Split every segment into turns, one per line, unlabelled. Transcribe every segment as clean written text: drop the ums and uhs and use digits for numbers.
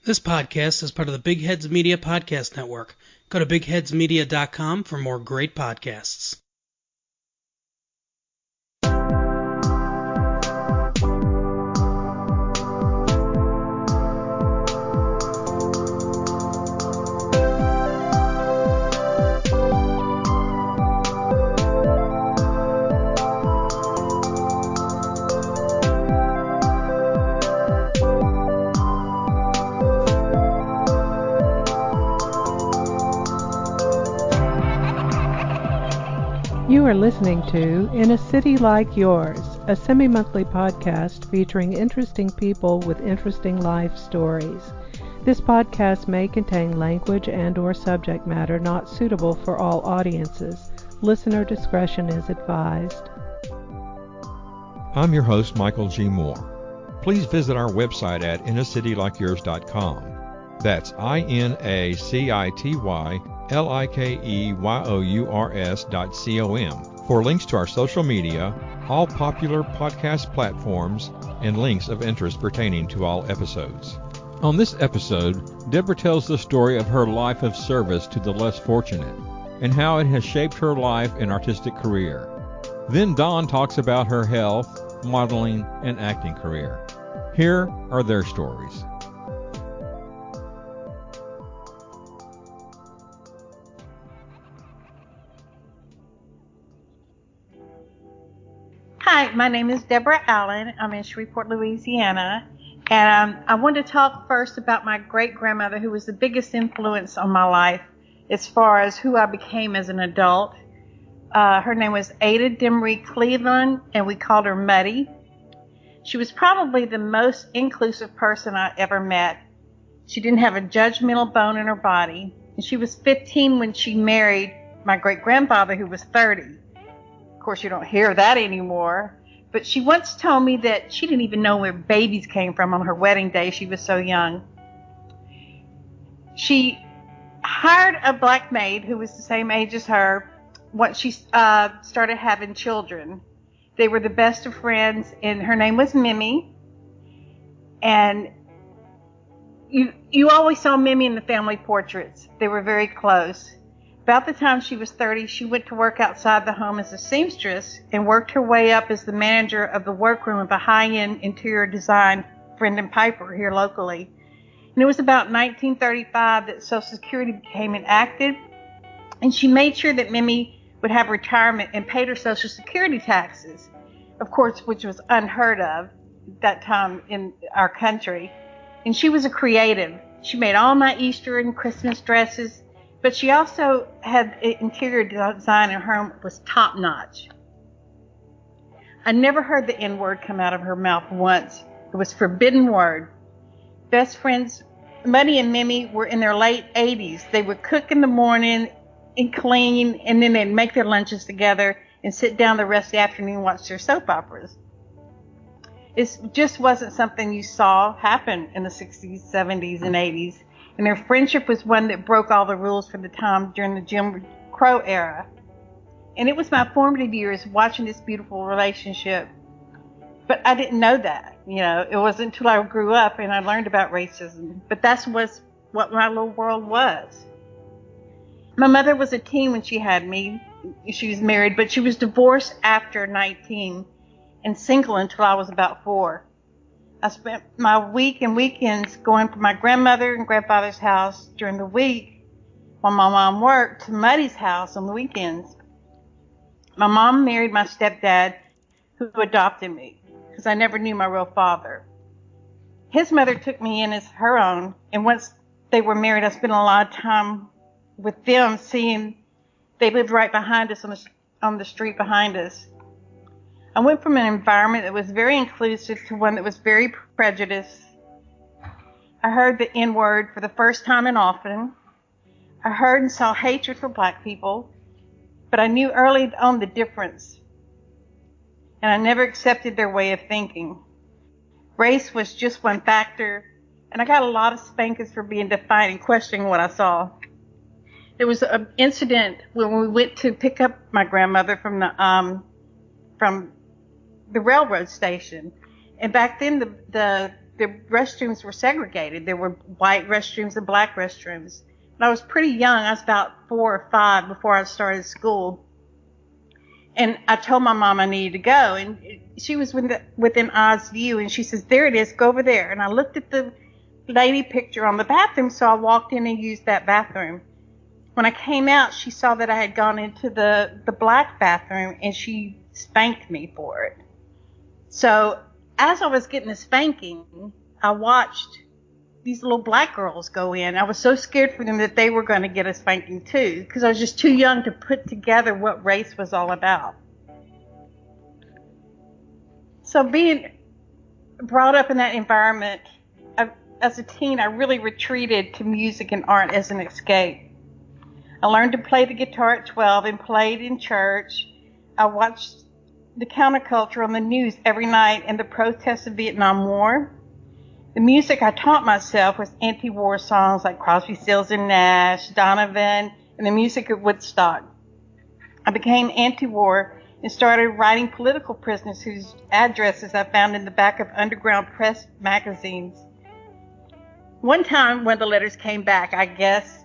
This podcast is part of the Big Heads Media Podcast Network. Go to bigheadsmedia.com for more great podcasts.
You are listening to In a City Like Yours, a semi-monthly podcast featuring interesting people with interesting life stories. This podcast may contain language and/or subject matter not suitable for all audiences. Listener discretion is advised.
I'm your host, Michael G. Moore. Please visit our website at inacitylikeyours.com. That's INACITYLIKEYOURS.com for links to our social media, all popular podcast platforms, and links of interest pertaining to all episodes. On this episode, Deborah tells the story of her life of service to the less fortunate and how it has shaped her life and artistic career. Then Dawn talks about her health, modeling, and acting career. Here are their stories.
Hi, my name is Deborah Allen. I'm in Shreveport, Louisiana. And I wanted to talk first about my great-grandmother, who was the biggest influence on my life as far as who I became as an adult. Her name was Ada Demery Cleveland, and we called her Muddy. She was probably the most inclusive person I ever met. She didn't have a judgmental bone in her body. And she was 15 when she married my great-grandfather, who was 30. Of course, you don't hear that anymore. But she once told me that she didn't even know where babies came from on her wedding day. She was so young. She hired a black maid who was the same age as her once she started having children. They were the best of friends, and her name was Mimi. And you always saw Mimi in the family portraits. They were very close. About the time she was 30, she went to work outside the home as a seamstress and worked her way up as the manager of the workroom of a high-end interior design Friend and Piper here locally. And it was about 1935 that Social Security became enacted, and she made sure that Mimi would have retirement and paid her Social Security taxes, of course, which was unheard of at that time in our country. And she was a creative. She made all my Easter and Christmas dresses. But she also had interior design in her home was top-notch. I never heard the N-word come out of her mouth once. It was a forbidden word. Best friends, Muddy and Mimi, were in their late 80s. They would cook in the morning and clean, and then they'd make their lunches together and sit down the rest of the afternoon and watch their soap operas. It just wasn't something you saw happen in the 60s, 70s, and 80s. And their friendship was one that broke all the rules for the time during the Jim Crow era. And it was my formative years watching this beautiful relationship. But I didn't know that. It wasn't until I grew up and I learned about racism. But that's what my little world was. My mother was a teen when she had me. She was married, but she was divorced after 19 and single until I was about 4. I spent my week and weekends going from my grandmother and grandfather's house during the week while my mom worked to Muddy's house on the weekends. My mom married my stepdad, who adopted me because I never knew my real father. His mother took me in as her own, and once they were married, I spent a lot of time with them, seeing they lived right behind us on the street behind us. I went from an environment that was very inclusive to one that was very prejudiced. I heard the N-word for the first time and often. I heard and saw hatred for black people, but I knew early on the difference, and I never accepted their way of thinking. Race was just one factor, and I got a lot of spankings for being defiant and questioning what I saw. There was an incident when we went to pick up my grandmother from the railroad station. And back then, the the restrooms were segregated. There were white restrooms and black restrooms. But I was pretty young. I was about 4 or 5 before I started school. And I told my mom I needed to go. And she was within eyes view. And she says, there it is. Go over there. And I looked at the lady picture on the bathroom. So I walked in and used that bathroom. When I came out, she saw that I had gone into the black bathroom. And she spanked me for it. So as I was getting the spanking, I watched these little black girls go in. I was so scared for them that they were going to get a spanking too, because I was just too young to put together what race was all about. So being brought up in that environment, as a teen, I really retreated to music and art as an escape. I learned to play the guitar at 12 and played in church. I watched the counterculture on the news every night and the protests of the Vietnam War. The music I taught myself was anti-war songs like Crosby, Stills and Nash, Donovan, and the music of Woodstock. I became anti-war and started writing political prisoners whose addresses I found in the back of underground press magazines. One time when the letters came back, I guess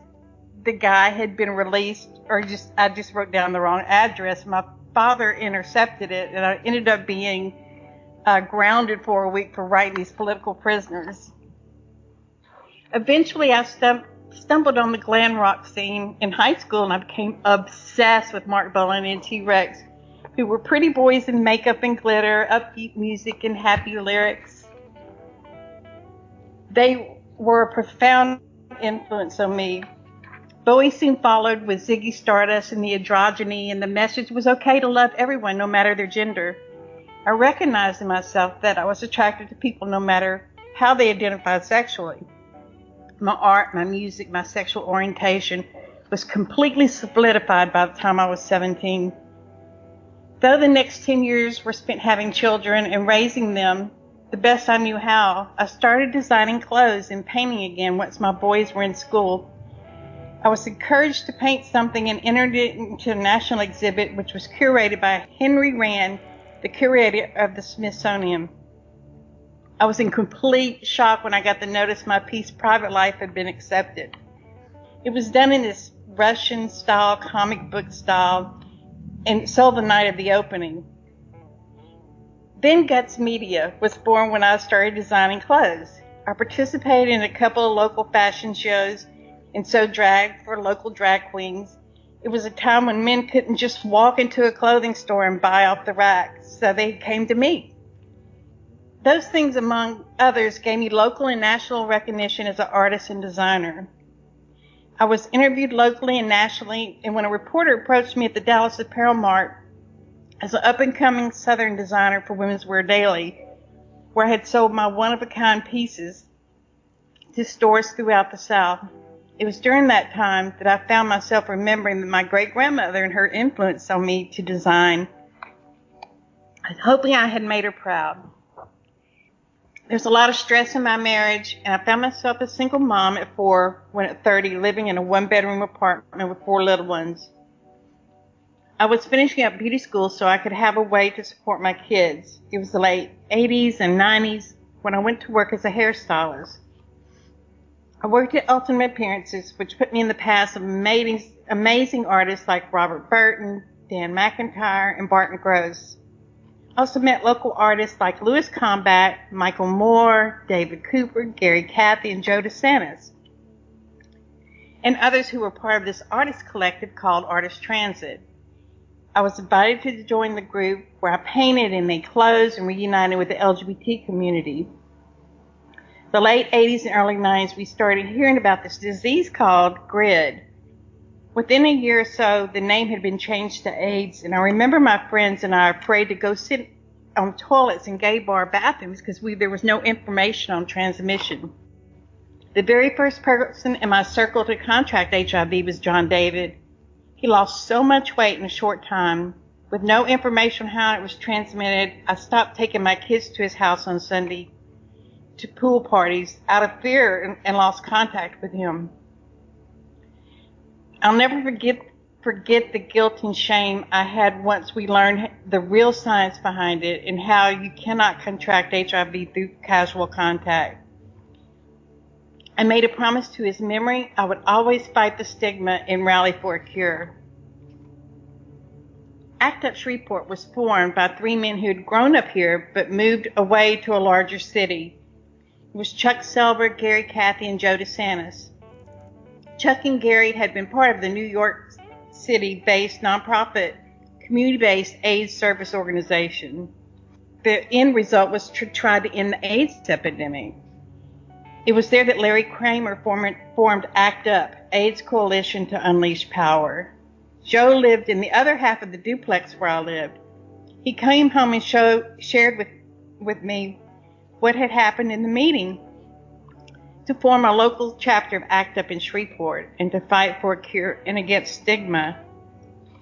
the guy had been released, or I just wrote down the wrong address. My father intercepted it, and I ended up being grounded for a week for writing these political prisoners. Eventually, I stumbled on the glam rock scene in high school, and I became obsessed with Mark Bolan and T-Rex, who were pretty boys in makeup and glitter, upbeat music, and happy lyrics. They were a profound influence on me. Bowie soon followed with Ziggy Stardust and the androgyny, and the message was okay to love everyone, no matter their gender. I recognized in myself that I was attracted to people no matter how they identified sexually. My art, my music, my sexual orientation was completely solidified by the time I was 17. Though the next 10 years were spent having children and raising them the best I knew how, I started designing clothes and painting again once my boys were in school. I was encouraged to paint something and entered it into a national exhibit, which was curated by Henry Rand, the curator of the Smithsonian. I was in complete shock when I got the notice my piece, Private Life, had been accepted. It was done in this Russian style, comic book style, and sold the night of the opening. Then Guts Media was born when I started designing clothes. I participated in a couple of local fashion shows and sewed drag for local drag queens. It was a time when men couldn't just walk into a clothing store and buy off the rack, so they came to me. Those things, among others, gave me local and national recognition as an artist and designer. I was interviewed locally and nationally, and when a reporter approached me at the Dallas Apparel Mart as an up-and-coming Southern designer for Women's Wear Daily, where I had sold my one-of-a-kind pieces to stores throughout the South, it was during that time that I found myself remembering that my great-grandmother and her influence on me to design. Hoping I had made her proud. There's a lot of stress in my marriage, and I found myself a single mom at 4 when at 30, living in a one-bedroom apartment with 4 little ones. I was finishing up beauty school so I could have a way to support my kids. It was the late 80s and 90s when I went to work as a hairstylist. I worked at Ultimate Appearances, which put me in the paths of amazing artists like Robert Burton, Dan McIntyre, and Barton Gross. I also met local artists like Louis Combat, Michael Moore, David Cooper, Gary Cathy, and Joe DeSantis, and others who were part of this artist collective called Artist Transit. I was invited to join the group where I painted and made clothes and reunited with the LGBT community. The late 80s and early 90s, we started hearing about this disease called GRID. Within a year or so, the name had been changed to AIDS, and I remember my friends and I afraid to go sit on toilets in gay bar bathrooms because there was no information on transmission. The very first person in my circle to contract HIV was John David. He lost so much weight in a short time. With no information on how it was transmitted, I stopped taking my kids to his house on Sunday to pool parties out of fear and lost contact with him. I'll never forget forget the guilt and shame I had once we learned the real science behind it and how you cannot contract HIV through casual contact. I made a promise to his memory I would always fight the stigma and rally for a cure. ACT UP Shreveport was formed by 3 men who had grown up here but moved away to a larger city. It was Chuck Selber, Gary Cathy, and Joe DeSantis. Chuck and Gary had been part of the New York City-based nonprofit, community-based AIDS service organization. The end result was to try to end the AIDS epidemic. It was there that Larry Kramer formed ACT UP, AIDS Coalition to Unleash Power. Joe lived in the other half of the duplex where I lived. He came home and shared with me what had happened in the meeting to form a local chapter of ACT UP in Shreveport and to fight for a cure and against stigma.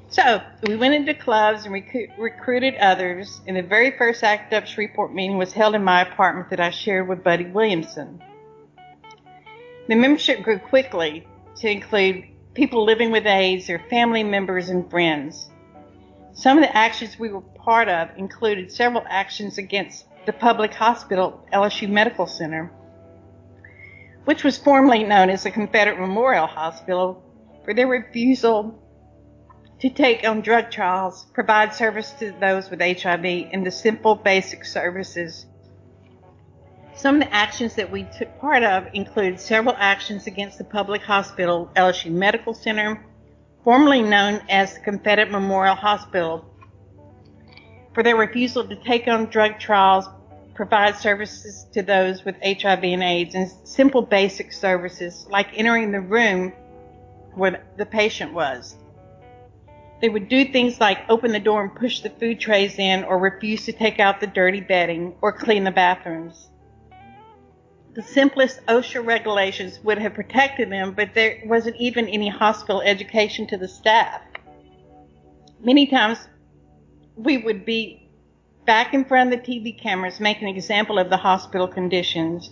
So we went into clubs and recruited others, and the very first ACT UP Shreveport meeting was held in my apartment that I shared with Buddy Williamson. The membership grew quickly to include people living with AIDS, their family members, and friends. Some of the actions we were part of included several actions against the public hospital, LSU Medical Center, which was formerly known as the Confederate Memorial Hospital, for their refusal to take on drug trials, provide service to those with HIV, and the simple basic services. Some of the actions that we took part of include several actions against the public hospital, LSU Medical Center, formerly known as the Confederate Memorial Hospital, for their refusal to take on drug trials, provide services to those with HIV and AIDS, and simple basic services like entering the room where the patient was. They would do things like open the door and push the food trays in, or refuse to take out the dirty bedding or clean the bathrooms. The simplest OSHA regulations would have protected them, but there wasn't even any hospital education to the staff. Many times we would be back in front of the TV cameras making an example of the hospital conditions.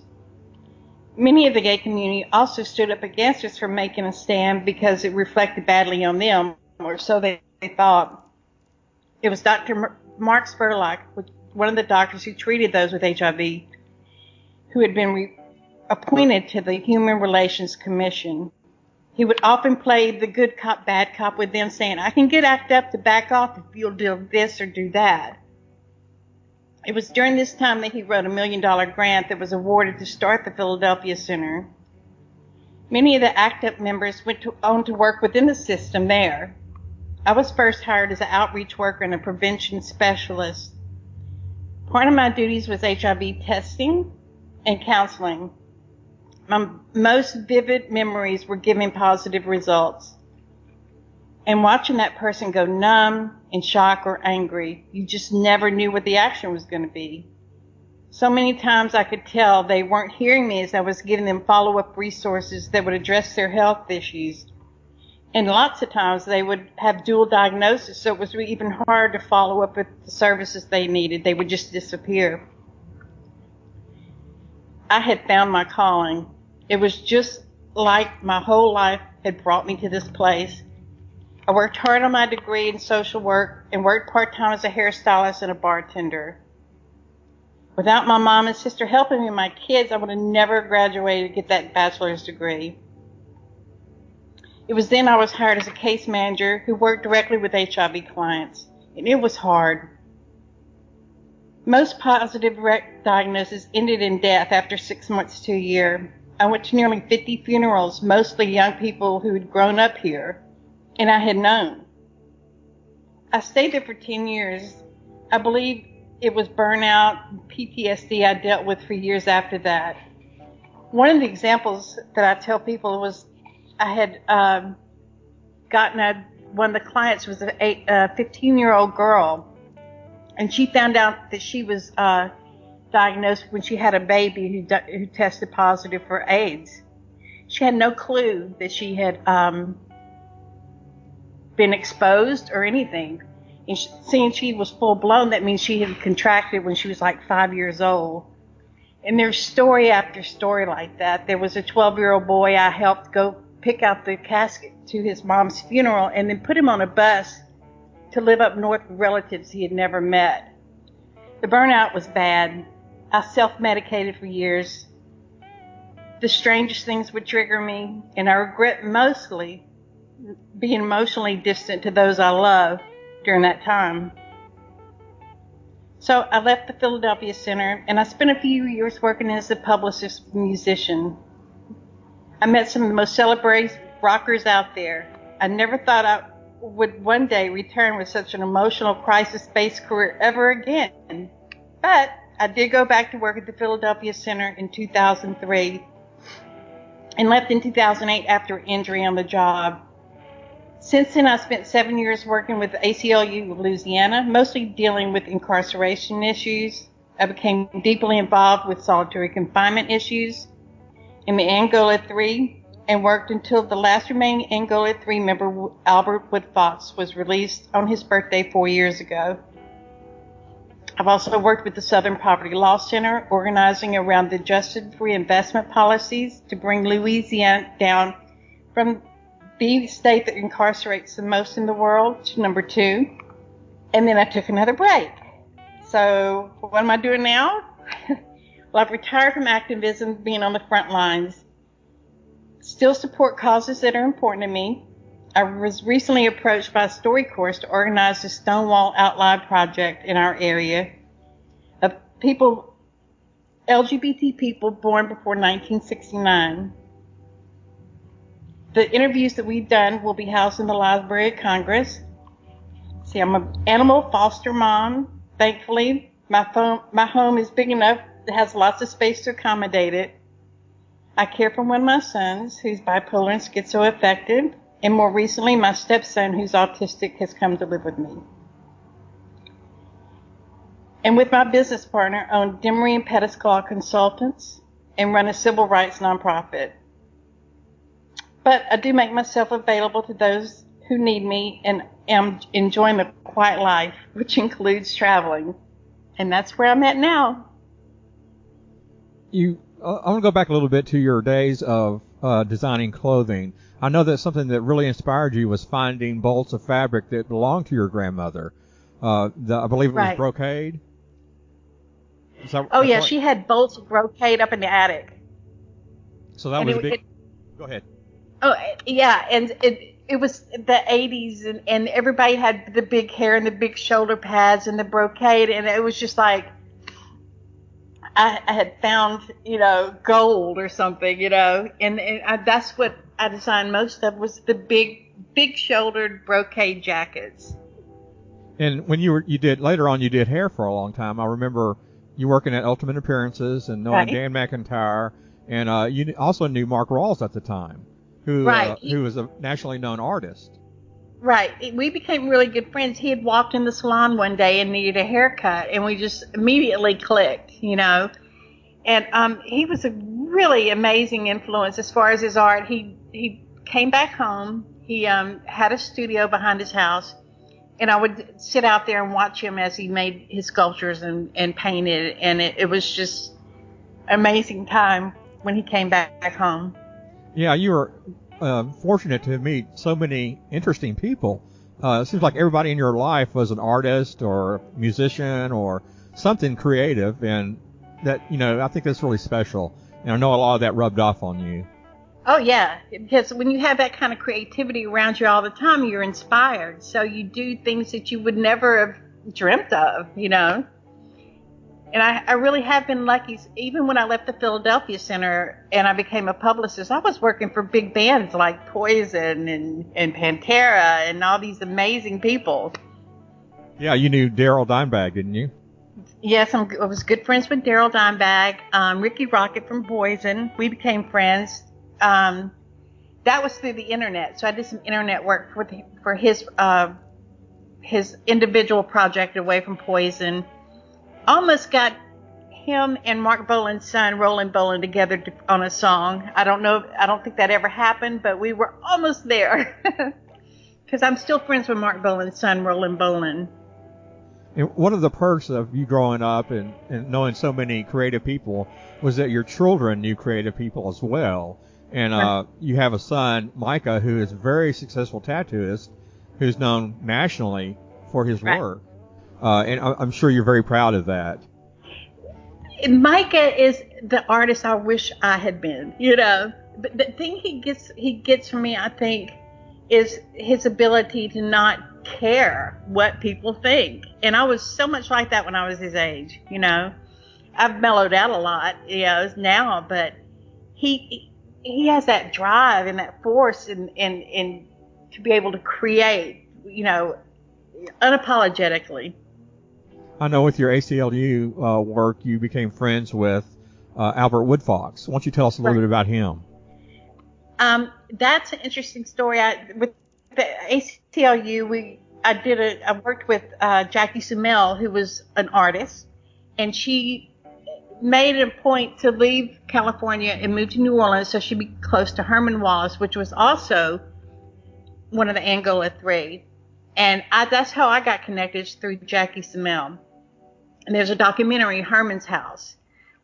Many of the gay community also stood up against us for making a stand because it reflected badly on them, or so they thought. It was Dr. Mark Spurlock, one of the doctors who treated those with HIV, who had been appointed to the Human Relations Commission. He would often play the good cop, bad cop with them, saying, I can get ACT UP to back off if you'll do this or do that. It was during this time that he wrote a $1 million grant that was awarded to start the Philadelphia Center. Many of the ACT UP members went on to work within the system there. I was first hired as an outreach worker and a prevention specialist. Part of my duties was HIV testing and counseling. My most vivid memories were giving positive results. And watching that person go numb, in shock, or angry, you just never knew what the action was going to be. So many times I could tell they weren't hearing me as I was giving them follow-up resources that would address their health issues. And lots of times they would have dual diagnosis, so it was even hard to follow up with the services they needed. They would just disappear. I had found my calling. It was just like my whole life had brought me to this place. I worked hard on my degree in social work and worked part-time as a hairstylist and a bartender. Without my mom and sister helping me and my kids, I would have never graduated to get that bachelor's degree. It was then I was hired as a case manager who worked directly with HIV clients, and it was hard. Most positive diagnoses ended in death after 6 months to a year. I went to nearly 50 funerals, mostly young people who had grown up here, and I had known. I stayed there for 10 years. I believe it was burnout and PTSD I dealt with for years after that. One of the examples that I tell people was I had one of the clients was a 15-year-old girl, and she found out that she was diagnosed when she had a baby who tested positive for AIDS. She had no clue that she had been exposed or anything. And seeing she was full blown, that means she had contracted when she was like 5 years old. And there's story after story like that. There was a 12-year-old boy I helped go pick out the casket to his mom's funeral and then put him on a bus to live up north with relatives he had never met. The burnout was bad. I self-medicated for years. The strangest things would trigger me, and I regret mostly being emotionally distant to those I love during that time. So I left the Philadelphia Center, and I spent a few years working as a publicist musician. I met some of the most celebrated rockers out there. I never thought I would one day return with such an emotional crisis-based career ever again. But I did go back to work at the Philadelphia Center in 2003 and left in 2008 after injury on the job. Since then, I spent 7 years working with the ACLU of Louisiana, mostly dealing with incarceration issues. I became deeply involved with solitary confinement issues in the Angola 3 and worked until the last remaining Angola 3 member, Albert Woodfox, was released on his birthday 4 years ago. I've also worked with the Southern Poverty Law Center, organizing around the adjusted reinvestment policies to bring Louisiana down from the state that incarcerates the most in the world to number 2. And then I took another break. So what am I doing now? Well, I've retired from activism, being on the front lines. Still support causes that are important to me. I was recently approached by StoryCourse to organize the Stonewall Out Loud project in our area of people, LGBT people born before 1969. The interviews that we've done will be housed in the Library of Congress. See, I'm an animal foster mom. Thankfully, my home is big enough. It has lots of space to accommodate it. I care for one of my sons who's bipolar and schizoaffective, and more recently, my stepson who's autistic has come to live with me. And with my business partner, own Demory and Pettisclaw Consultants and run a civil rights nonprofit. But I do make myself available to those who need me and am enjoying the quiet life, which includes traveling. And that's where I'm at now.
I want to go back a little bit to your days of designing clothing. I know that something that really inspired you was finding bolts of fabric that belonged to your grandmother. I believe it was brocade.
Yeah, she had bolts of brocade up in the attic.
So that was big. Go ahead.
Oh, yeah, and it was the 80s, and everybody had the big hair and the big shoulder pads and the brocade, and it was just like I had found, gold or something, and that's what I designed most of, was the big shouldered brocade jackets.
And when you did hair for a long time. I remember you working at Ultimate Appearances and knowing Dan McIntyre, and you also knew Mark Rawls at the time, who was a nationally known artist.
Right. We became really good friends. He had walked in the salon one day and needed a haircut, and we just immediately clicked, And he was a really amazing influence as far as his art. He came back home. He had a studio behind his house, and I would sit out there and watch him as he made his sculptures and painted, and it was just an amazing time when he came back home.
Yeah, you were fortunate to meet so many interesting people. It seems like everybody in your life was an artist or musician or something creative, and that, I think that's really special. And I know a lot of that rubbed off on you.
Oh, yeah, because when you have that kind of creativity around you all the time, you're inspired. So you do things that you would never have dreamt of, And I really have been lucky. Even when I left the Philadelphia Center and I became a publicist, I was working for big bands like Poison and Pantera and all these amazing people. Yeah,
you knew Daryl Dimebag, didn't you?
Yes, I was good friends with Daryl Dimebag, Ricky Rocket from Poison. We became friends. That was through the internet, so I did some internet work for his individual project away from Poison. Almost got him and Mark Bolan's son, Roland Bolan, together on a song. I don't think that ever happened, but we were almost there. Because I'm still friends with Mark Bolan's son, Roland Bolan.
And one of the perks of you growing up and knowing so many creative people was that your children knew creative people as well. And you have a son, Micah, who is a very successful tattooist, who's known nationally for his work. And I'm sure you're very proud of that.
Micah is the artist I wish I had been, But the thing he gets from me, I think, is his ability to not care what people think. And I was so much like that when I was his age, I've mellowed out a lot, now, but he has that drive and that force and to be able to create, unapologetically.
I know with your ACLU work, you became friends with Albert Woodfox. Why don't you tell us a little bit about him?
That's an interesting story. With the ACLU, I worked with Jackie Sumel, who was an artist, and she made it a point to leave California and move to New Orleans so she'd be close to Herman Wallace, which was also one of the Angola Three. And that's how I got connected, through Jackie Sumel. And there's a documentary, Herman's House.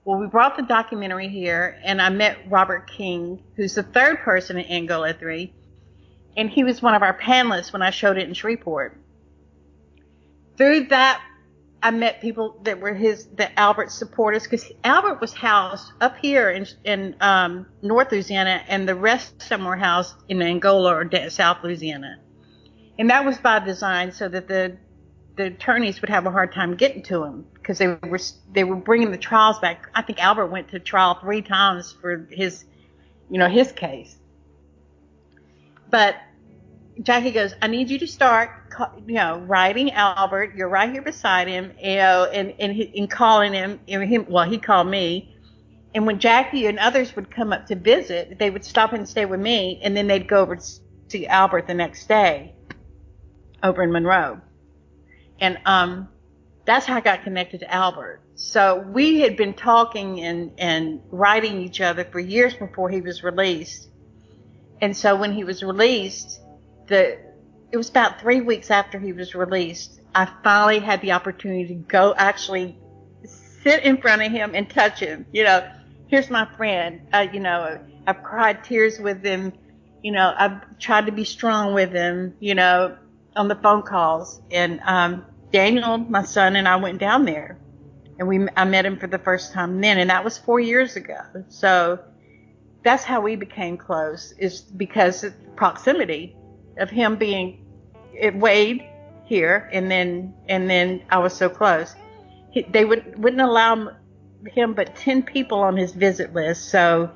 Well, we brought the documentary here, and I met Robert King, who's the third person in Angola 3, and he was one of our panelists when I showed it in Shreveport. Through that, I met people that were the Albert supporters, because Albert was housed up here in North Louisiana, and the rest of them were housed in Angola or South Louisiana. And that was by design, so that the attorneys would have a hard time getting to him, because they were bringing the trials back. I think Albert went to trial 3 times for his case. But Jackie goes, I need you to start, writing Albert. You're right here beside him, and calling him. He called me. And when Jackie and others would come up to visit, they would stop and stay with me, and then they'd go over to see Albert the next day over in Monroe. And that's how I got connected to Albert. So we had been talking and writing each other for years before he was released. And so when he was released, it was about 3 weeks after he was released, I finally had the opportunity to go actually sit in front of him and touch him. Here's my friend. I've cried tears with him. I've tried to be strong with him, on the phone calls. And Daniel, my son, and I went down there, and I met him for the first time then, and that was 4 years ago. So that's how we became close, is because of proximity of him being at Wade here, and then I was so close. They wouldn't allow him but 10 people on his visit list, so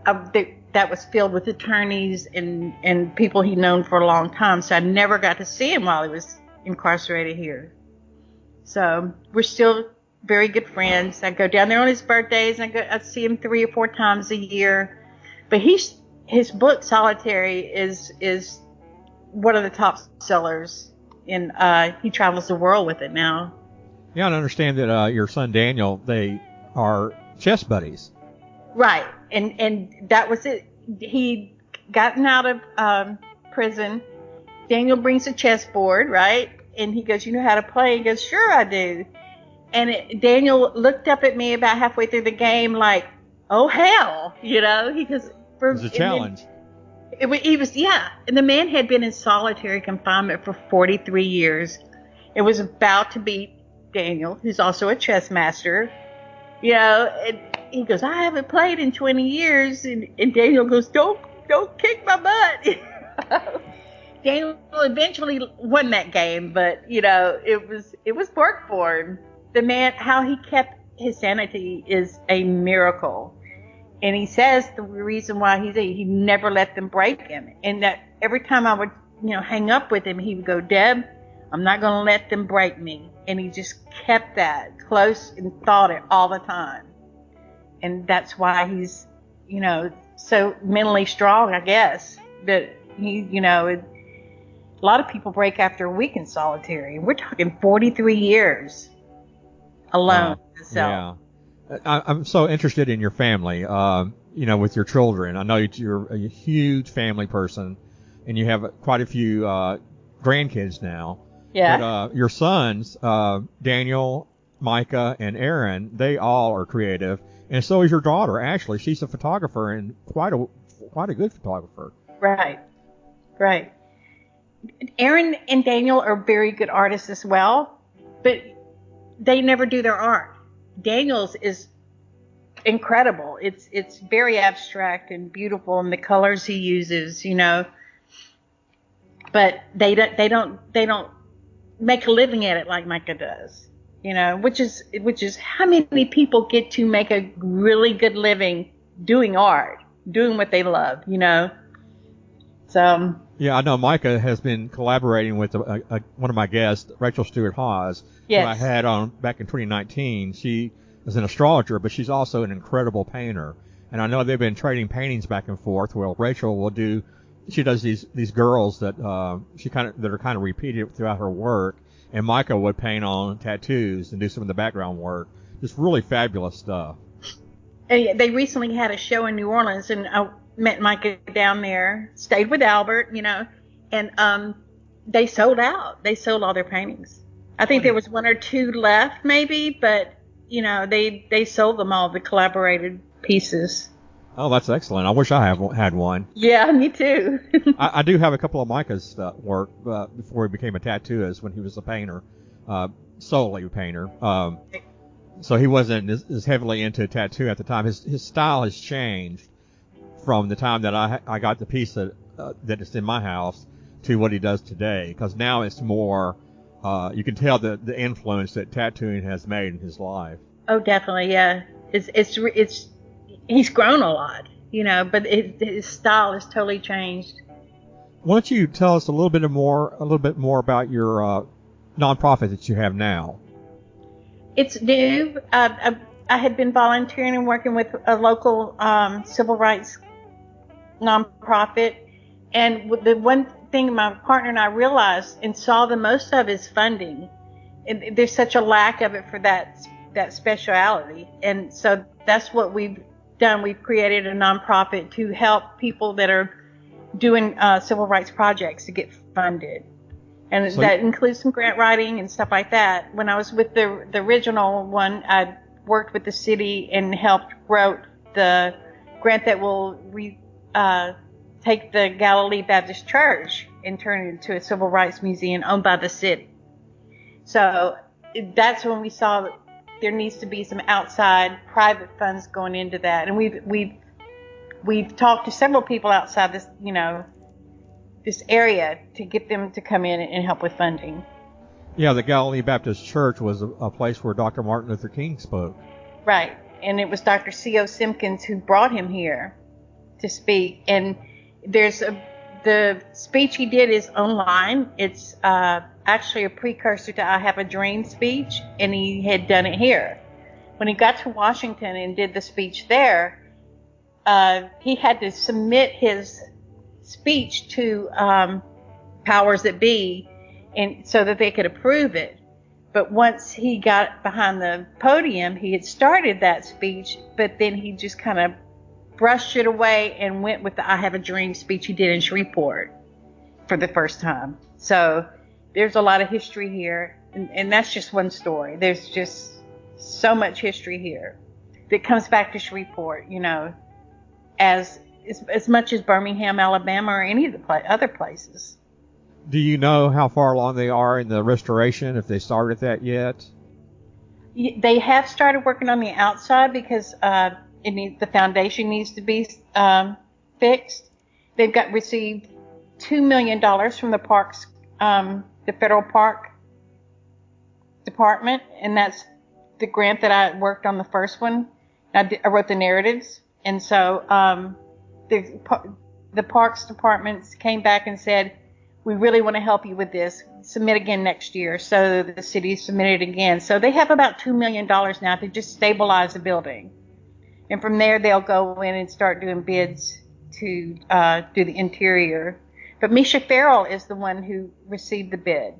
that was filled with attorneys and people he'd known for a long time. So I never got to see him while he was incarcerated here. So we're still very good friends. I go down there on his birthdays, and I see him 3 or 4 times a year. But his book Solitary is one of the top sellers, and he travels the world with it now.
Yeah, I understand that your son Daniel, they are chess buddies.
Right, and that was it. He'd gotten out of prison. Daniel brings a chessboard, right? And he goes, you know how to play? He goes, sure I do. And Daniel looked up at me about halfway through the game like, oh, hell, He goes,
it was a challenge.
He was, yeah. And the man had been in solitary confinement for 43 years. It was about to beat Daniel, who's also a chess master. And he goes, I haven't played in 20 years. And Daniel goes, don't kick my butt. Daniel eventually won that game, but it was work for him. The man, how he kept his sanity is a miracle. And he says the reason why he never let them break him. And that every time I would hang up with him, he would go, Deb, I'm not going to let them break me. And he just kept that close and thought it all the time. And that's why he's so mentally strong, I guess. But he a lot of people break after a week in solitary. We're talking 43 years alone.
Yeah. I'm so interested in your family, with your children. I know you're a huge family person, and you have quite a few grandkids now.
Yeah.
But your sons, Daniel Micah and Aaron, they all are creative, and so is your daughter, Ashley. She's a photographer and quite a good photographer.
Right. Right. Aaron and Daniel are very good artists as well, but they never do their art. Daniel's is incredible. It's very abstract and beautiful, and the colors he uses, but they don't make a living at it like Micah does, which is how many people get to make a really good living doing art, doing what they love, So.
Yeah, I know Micah has been collaborating with one of my guests, Rachel Stewart Hawes,
yes.
who I had on back in 2019. She is an astrologer, but she's also an incredible painter. And I know they've been trading paintings back and forth. Well, Rachel she does these girls that that are kind of repeated throughout her work, and Micah would paint on tattoos and do some of the background work. Just really fabulous stuff.
And they recently had a show in New Orleans, and I met Micah down there, stayed with Albert, and they sold out. They sold all their paintings. I think there was one or two left, maybe, but they sold them all, the collaborated pieces.
Oh, that's excellent. I wish I had one.
Yeah, me too.
I do have a couple of Micah's work before he became a tattooist, when he was a painter, solely a painter. So he wasn't as heavily into tattoo at the time. His style has changed from the time that I got the piece that is in my house to what he does today, because now it's more you can tell the influence that tattooing has made in his life.
Oh, definitely, yeah. It's he's grown a lot, but his style has totally changed.
Why don't you tell us a little bit more about your nonprofit that you have now?
It's new. I had been volunteering and working with a local civil rights nonprofit, and the one thing my partner and I realized and saw the most of is funding. There's such a lack of it for that speciality, and so that's what we've done. We've created a nonprofit to help people that are doing civil rights projects to get funded, and so that includes some grant writing and stuff like that. When I was with the original one, I worked with the city and helped wrote the grant that will take the Galilee Baptist Church and turn it into a civil rights museum owned by the city. So that's when we saw that there needs to be some outside private funds going into that. And we've talked to several people outside this, this area to get them to come in and help with funding.
Yeah, the Galilee Baptist Church was a place where Dr. Martin Luther King spoke.
Right. And it was Dr. C.O. Simpkins who brought him here to speak. And the speech he did is online. It's actually a precursor to I Have a Dream speech, and he had done it here. When he got to Washington and did the speech there, he had to submit his speech to powers that be, and so that they could approve it. But once he got behind the podium, he had started that speech, but then he just kind of brushed it away and went with the I Have a Dream speech he did in Shreveport for the first time. So there's a lot of history here, and that's just one story. There's just so much history here that comes back to Shreveport, as much as Birmingham, Alabama, or any of the other places.
Do you know how far along they are in the restoration, if they started that yet?
They have started working on the outside because the foundation needs to be fixed. They've received $2 million from the parks, the federal park department, and that's the grant that I worked on the first one. I wrote the narratives, and so the parks departments came back and said, we really want to help you with this. Submit again next year. So the city submitted again. So they have about $2 million now to just stabilize the building. And from there, they'll go in and start doing bids to do the interior. But Misha Farrell is the one who received the bid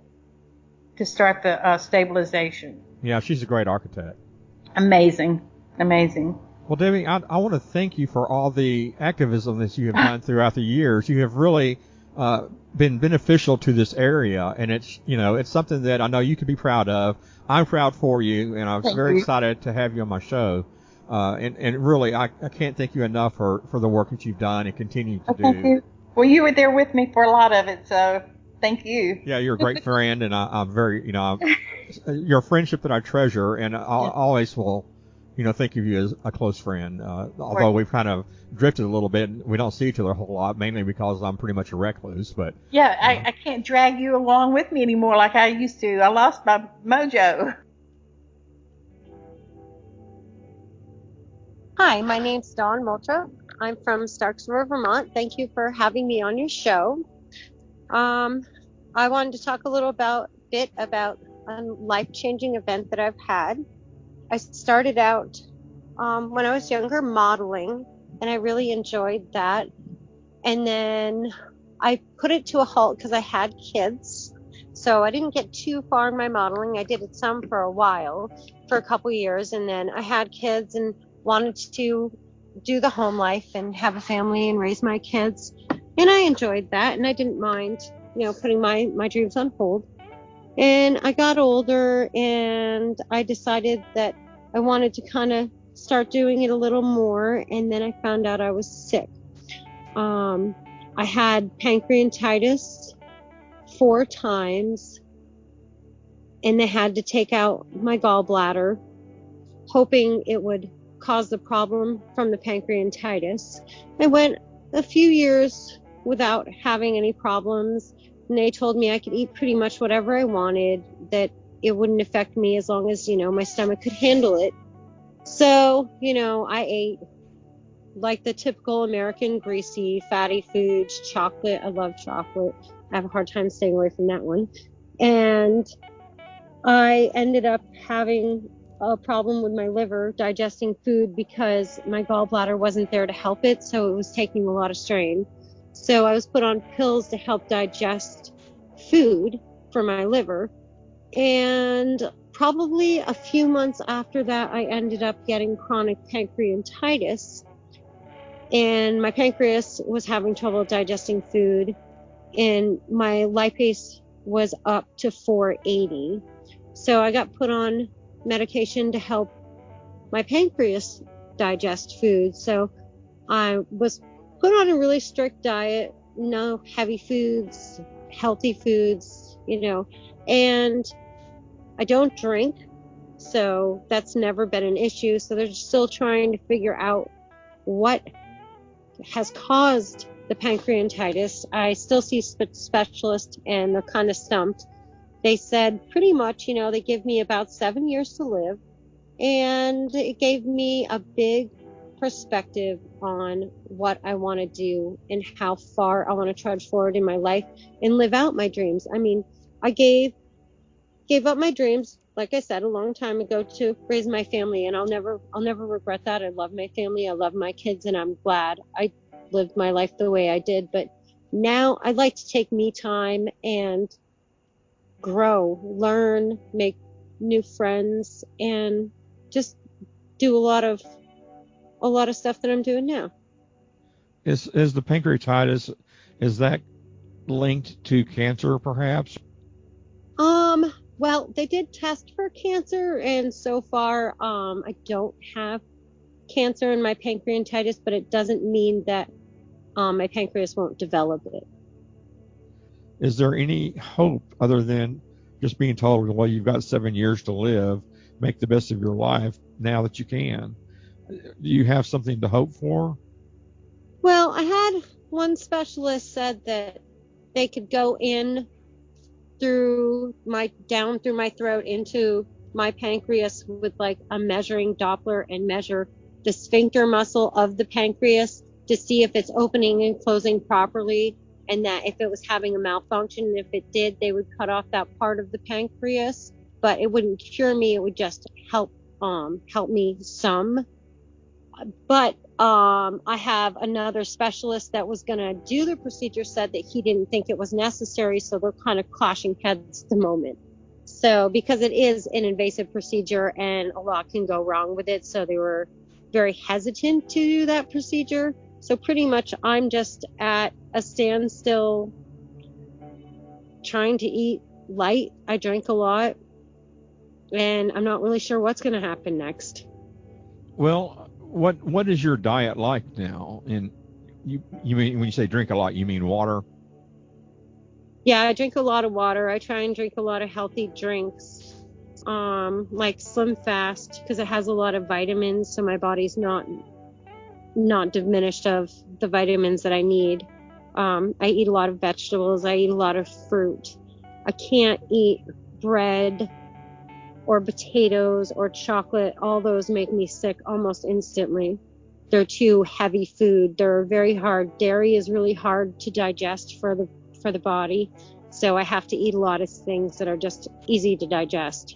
to start the stabilization.
Yeah, she's a great architect.
Amazing.
Well, Debbie, I want to thank you for all the activism that you have done throughout the years. You have really been beneficial to this area, and it's it's something that I know you could be proud of. I'm proud for you, and I'm very excited to have you on my show. And really, I can't thank you enough for the work that you've done and continue to do.
Thank you. Well, you were there with me for a lot of it, so thank you.
Yeah, you're a great friend, and I'm very, you're a friendship that I treasure, and I always will, think of you as a close friend. Although we've kind of drifted a little bit, and we don't see each other a whole lot, mainly because I'm pretty much a recluse. But
yeah, I can't drag you along with me anymore like I used to. I lost my mojo.
Hi, my name's Dawn Moultroup. I'm from Starksville, Vermont. Thank you for having me on your show. I wanted to talk a little bit about a life-changing event that I've had. I started out when I was younger modeling, and I really enjoyed that. And then I put it to a halt because I had kids. So I didn't get too far in my modeling. I did it some for a while, for a couple years, and then I had kids and wanted to do the home life and have a family and raise my kids. And I enjoyed that, and I didn't mind, putting my dreams on hold. And I got older, and I decided that I wanted to kind of start doing it a little more, and then I found out I was sick. I had pancreatitis 4 times, and they had to take out my gallbladder, hoping it would cause the problem from the pancreatitis. I went a few years without having any problems, and they told me I could eat pretty much whatever I wanted, that it wouldn't affect me as long as, my stomach could handle it. So, I ate like the typical American greasy, fatty foods, chocolate. I love chocolate. I have a hard time staying away from that one. And I ended up having a problem with my liver digesting food because my gallbladder wasn't there to help it, so it was taking a lot of strain. So I was put on pills to help digest food for my liver. And probably a few months after that, I ended up getting chronic pancreatitis. And my pancreas was having trouble digesting food, and my lipase was up to 480. So I got put on medication to help my pancreas digest food. So I was put on a really strict diet, no heavy foods, healthy foods, and I don't drink, so that's never been an issue. So they're still trying to figure out what has caused the pancreatitis. I still see specialists, and they're kind of stumped. They said pretty much, they give me about 7 years to live, and it gave me a big perspective on what I want to do and how far I want to trudge forward in my life and live out my dreams. I mean, I gave up my dreams, like I said, a long time ago to raise my family, and I'll never regret that. I love my family, I love my kids, and I'm glad I lived my life the way I did. But now I'd like to take me time and grow, learn, make new friends, and just do a lot of stuff that I'm doing now.
Is the pancreatitis, is that linked to cancer perhaps?
Well, they did test for cancer, and so far I don't have cancer in my pancreatitis, but it doesn't mean that my pancreas won't develop it.
Is there any hope other than just being told, well, you've got 7 years to live, make the best of your life now that you can? Do you have something to hope for?
Well, I had one specialist said that they could go in down through my throat into my pancreas with like a measuring Doppler and measure the sphincter muscle of the pancreas to see if it's opening and closing properly, and that if it was having a malfunction, and if it did, they would cut off that part of the pancreas, but it wouldn't cure me. It would just help me some. But I have another specialist that was going to do the procedure, said that he didn't think it was necessary, so they're kind of clashing heads at the moment. So because it is an invasive procedure and a lot can go wrong with it, so they were very hesitant to do that procedure. So pretty much I'm just at a standstill trying to eat light. I drink a lot, and I'm not really sure what's going to happen next.
Well, what is your diet like now? And you mean, when you say drink a lot, you mean water?
Yeah, I drink a lot of water. I try and drink a lot of healthy drinks, like Slim Fast, because it has a lot of vitamins, so my body's not diminished of the vitamins that I need. I eat a lot of vegetables. I eat a lot of fruit. I can't eat bread or potatoes or chocolate. All those make me sick almost instantly. They're too heavy food. They're very hard. Dairy is really hard to digest for the body. So I have to eat a lot of things that are just easy to digest.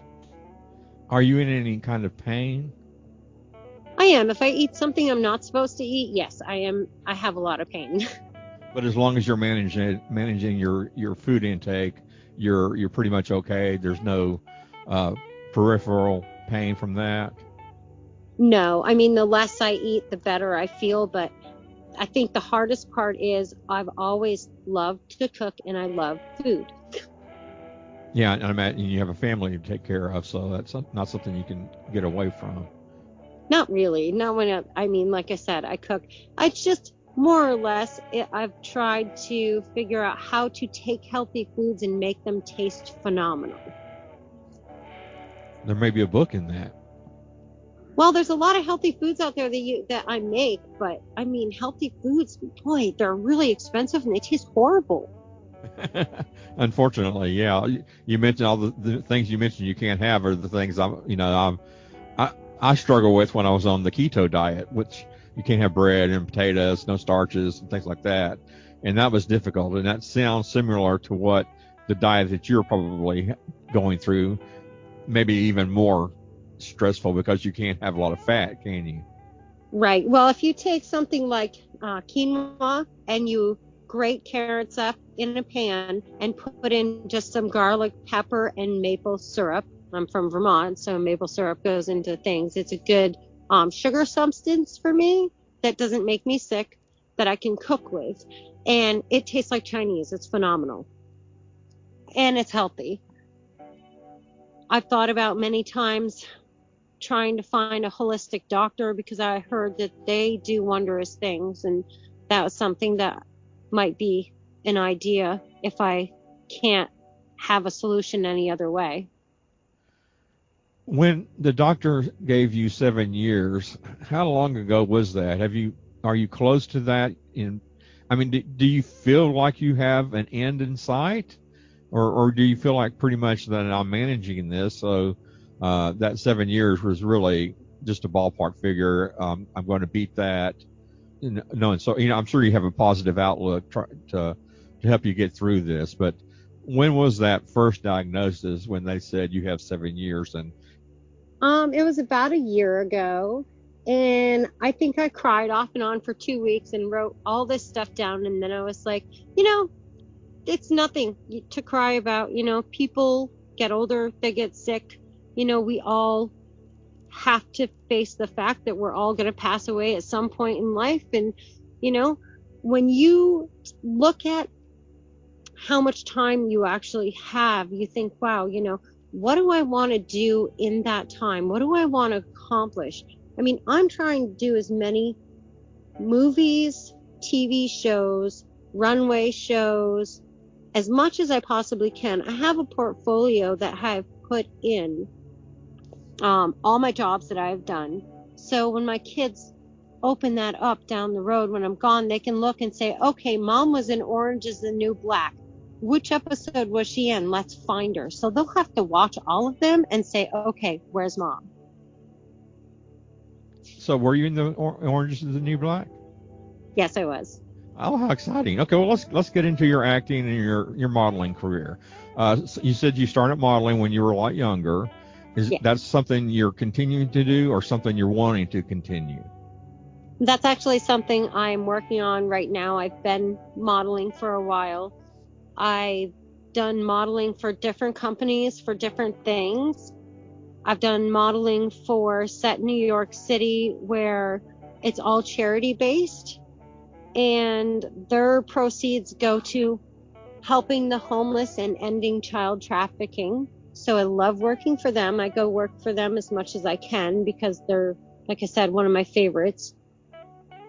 Are you in any kind of pain?
I am. If I eat something I'm not supposed to eat, yes, I am. I have a lot of pain.
But as long as you're managing your food intake, you're pretty much okay. There's no peripheral pain from that.
No, I mean, the less I eat, the better I feel. But I think the hardest part is I've always loved to cook and I love food.
Yeah, and I imagine you have a family to take care of, so that's not something you can get away from.
Not really. Not when I mean, like I said, I cook. I just more or less, I've tried to figure out how to take healthy foods and make them taste phenomenal.
There may be a book in that.
Well, there's a lot of healthy foods out there that I make, but I mean, healthy foods, boy, they're really expensive and they taste horrible.
Unfortunately, yeah. You mentioned all the things you mentioned you can't have are the things I struggle with when I was on the keto diet, which you can't have bread and potatoes, no starches and things like that. And that was difficult. And that sounds similar to what the diet that you're probably going through, maybe even more stressful because you can't have a lot of fat, can you?
Right. Well, if you take something like quinoa and you grate carrots up in a pan and put in just some garlic, pepper, and maple syrup. I'm from Vermont, so maple syrup goes into things. It's a good sugar substance for me that doesn't make me sick, that I can cook with. And it tastes like Chinese. It's phenomenal. And it's healthy. I've thought about many times trying to find a holistic doctor because I heard that they do wondrous things. And that was something that might be an idea if I can't have a solution any other way.
When the doctor gave you 7 years, how long ago was that? Are you close to that? Do you feel like you have an end in sight, or do you feel like pretty much that I'm managing this? So that 7 years was really just a ballpark figure. I'm going to beat that. No, and so I'm sure you have a positive outlook to help you get through this. But when was that first diagnosis when they said you have 7 years? And
it was about a year ago, and I think I cried off and on for 2 weeks and wrote all this stuff down. And then I was like, it's nothing to cry about. People get older, they get sick. We all have to face the fact that we're all going to pass away at some point in life. And, when you look at how much time you actually have, you think, wow, what do I want to do in that time? What do I want to accomplish? I mean, I'm trying to do as many movies, TV shows, runway shows, as much as I possibly can. I have a portfolio that I've put in all my jobs that I've done. So when my kids open that up down the road, when I'm gone, they can look and say, okay, Mom was in Orange is the New Black. Which episode was she in? Let's find her. So they'll have to watch all of them and say, okay, where's Mom?
so were you in the Orange is the New Black?
Yes, I was.
Oh, how exciting. Okay, well, let's get into your acting and your modeling career. So you said you started modeling when you were a lot younger. Is that something you're continuing to do or something you're wanting to continue?
That's actually something I'm working on right now. I've been modeling for a while. I've done modeling for different companies for different things. I've done modeling for Set New York City, where it's all charity based, and their proceeds go to helping the homeless and ending child trafficking. So I love working for them. I go work for them as much as I can because they're, like I said, one of my favorites.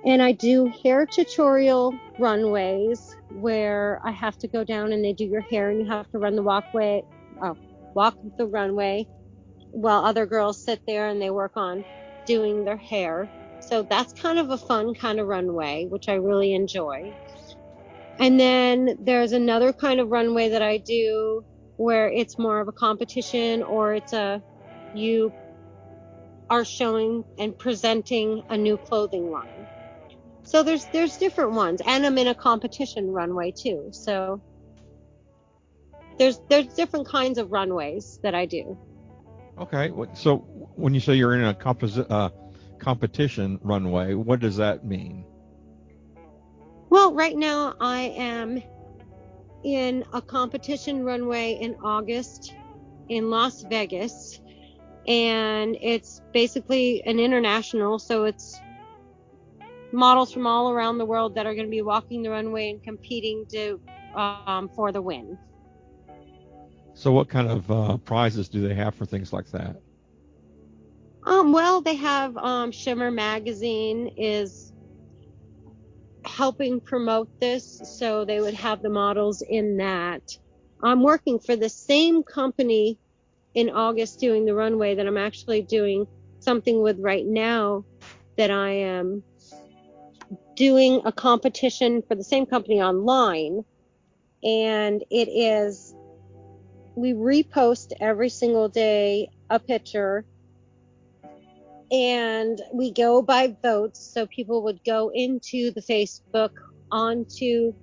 And I do hair tutorial runways where I have to go down and they do your hair and you have to run the walk the runway while other girls sit there and they work on doing their hair. So that's kind of a fun kind of runway, which I really enjoy. And then there's another kind of runway that I do where it's more of a competition, or you are showing and presenting a new clothing line. So there's different ones, and I'm in a competition runway too. So there's different kinds of runways that I do.
Okay. So when you say you're in a competition runway, what does that mean?
Well, right now I am in a competition runway in August in Las Vegas, and it's basically an international, so it's models from all around the world that are going to be walking the runway and competing for the win.
So what kind of prizes do they have for things like that?
Well, they have Shimmer Magazine is helping promote this, so they would have the models in that. I'm working for the same company in August doing the runway that I'm actually doing something with right now, that I am doing a competition for the same company online. And it is, we repost every single day a picture, and we go by votes. So people would go into the Facebook, onto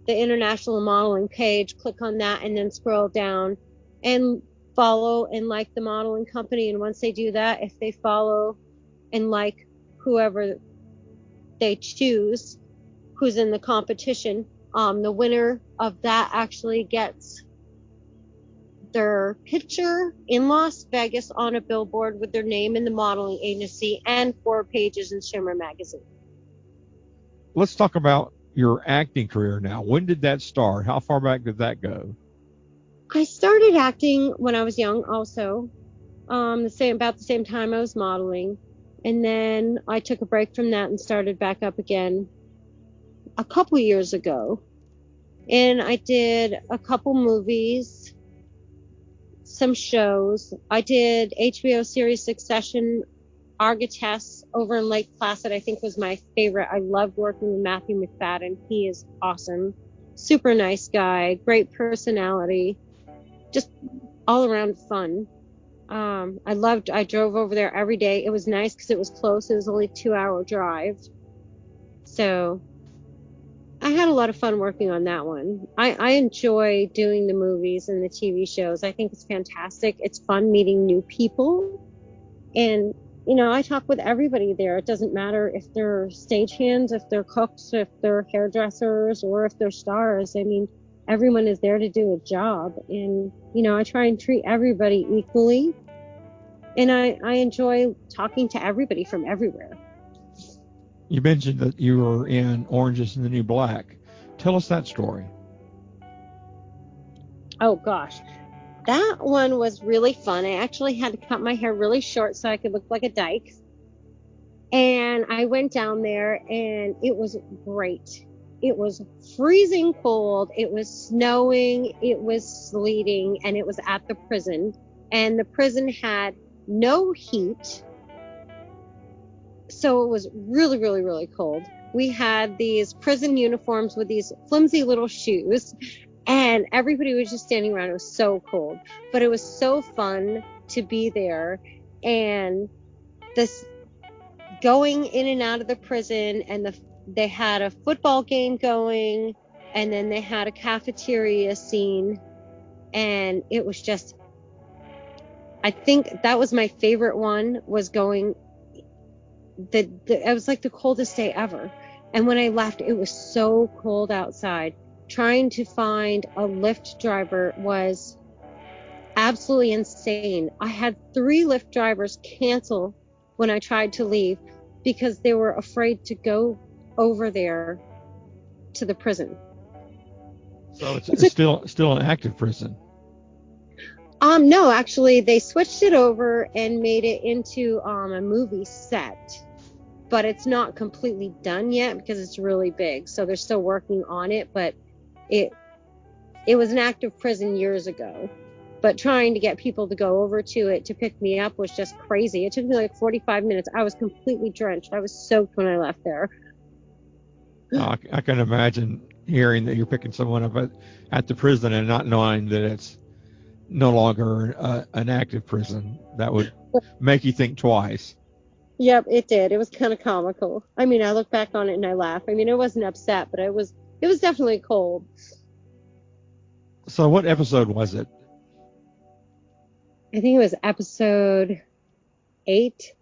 the International Modeling page, click on that, and then scroll down and follow and like the modeling company. And once they do that, if they follow and like whoever they choose who's in the competition, the winner of that actually gets their picture in Las Vegas on a billboard with their name in the modeling agency and 4 pages in Shimmer Magazine.
Let's talk about your acting career now. When did that start? How far back did that go?
I started acting when I was young also, about the same time I was modeling. And then I took a break from that and started back up again a couple years ago. And I did a couple movies, some shows. I did HBO series Succession. Argotess over in Lake Placid, I think, was my favorite. I loved working with Matthew McFadden. He is awesome. Super nice guy, great personality, just all around fun. I drove over there every day. It was nice because it was close. It was only a 2-hour drive. So I had a lot of fun working on that one. I enjoy doing the movies and the TV shows. I think it's fantastic. It's fun meeting new people. And, I talk with everybody there. It doesn't matter if they're stagehands, if they're cooks, if they're hairdressers, or if they're stars. I mean, everyone is there to do a job. And, I try and treat everybody equally. And I enjoy talking to everybody from everywhere.
You mentioned that you were in Orange is the New Black. Tell us that story.
Oh, gosh. That one was really fun. I actually had to cut my hair really short so I could look like a dyke. And I went down there, and it was great. It was freezing cold. It was snowing. It was sleeting. And it was at the prison. And the prison had no heat. So it was really, really, really cold. We had these prison uniforms with these flimsy little shoes, and everybody was just standing around. It was so cold, but it was so fun to be there. And this going in and out of the prison, and they had a football game going, and then they had a cafeteria scene, and it was just, I think that was my favorite one, was going. It was like the coldest day ever. And when I left, it was so cold outside. Trying to find a Lyft driver was absolutely insane. I had 3 Lyft drivers cancel when I tried to leave because they were afraid to go over there to the prison.
So it's still an active prison.
No, actually, they switched it over and made it into a movie set, but it's not completely done yet because it's really big. So they're still working on it, but it was an active prison years ago. But trying to get people to go over to it to pick me up was just crazy. It took me like 45 minutes. I was completely drenched. I was soaked when I left there.
I can imagine hearing that you're picking someone up at the prison and not knowing that it's no longer an active prison. That would make you think twice.
Yep, it did. It was kind of comical. I mean, I look back on it and I laugh. I mean, I wasn't upset, but it was definitely cold.
So what episode was it?
I think it was episode 8.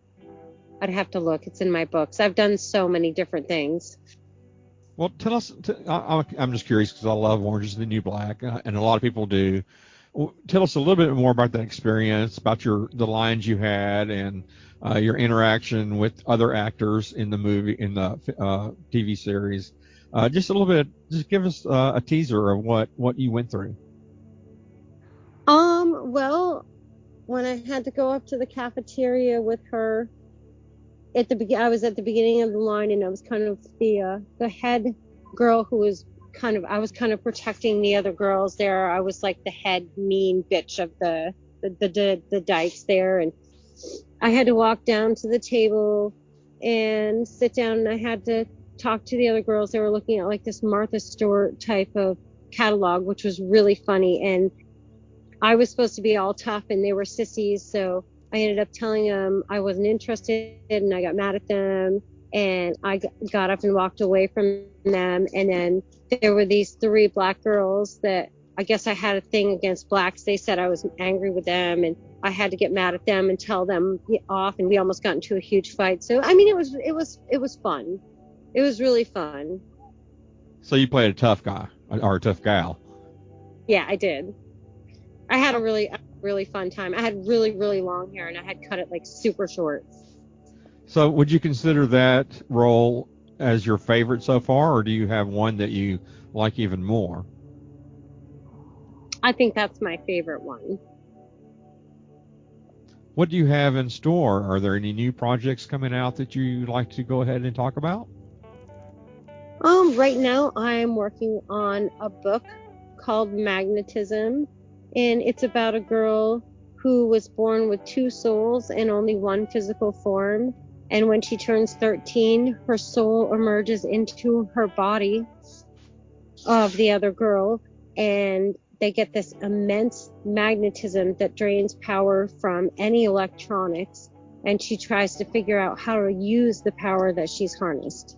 I'd have to look. It's in my books. I've done so many different things.
Well, tell us. I'm just curious because I love Orange is the New Black, and a lot of people do. Tell us a little bit more about that experience, about the lines you had, and your interaction with other actors in the TV series. Just a little bit. Just give us a teaser of what you went through.
Well, when I had to go up to the cafeteria with her I was at the beginning of the line, and I was kind of the head girl who was I was kind of protecting the other girls there. I was like the head mean bitch of the dykes there, and I had to walk down to the table and sit down, and I had to talk to the other girls. They were looking at like this Martha Stewart type of catalog, which was really funny, and I was supposed to be all tough and they were sissies, so I ended up telling them I wasn't interested, and I got mad at them, and I got up and walked away from them. And then there were these 3 black girls that I guess I had a thing against blacks. They said I was angry with them, and I had to get mad at them and tell them off, and we almost got into a huge fight. So I mean, it was fun. It was really fun.
So you played a tough guy or a tough gal?
Yeah, I did. I had a really fun time. I had really, really long hair, and I had cut it like super short.
So would you consider that role as your favorite so far, or do you have one that you like even more?
I think that's my favorite one.
What do you have in store? Are there any new projects coming out that you'd like to go ahead and talk about?
Right now I'm working on a book called Magnetism, and it's about a girl who was born with 2 souls and only 1 physical form. And when she turns 13, her soul emerges into her body of the other girl, and they get this immense magnetism that drains power from any electronics, and she tries to figure out how to use the power that she's harnessed.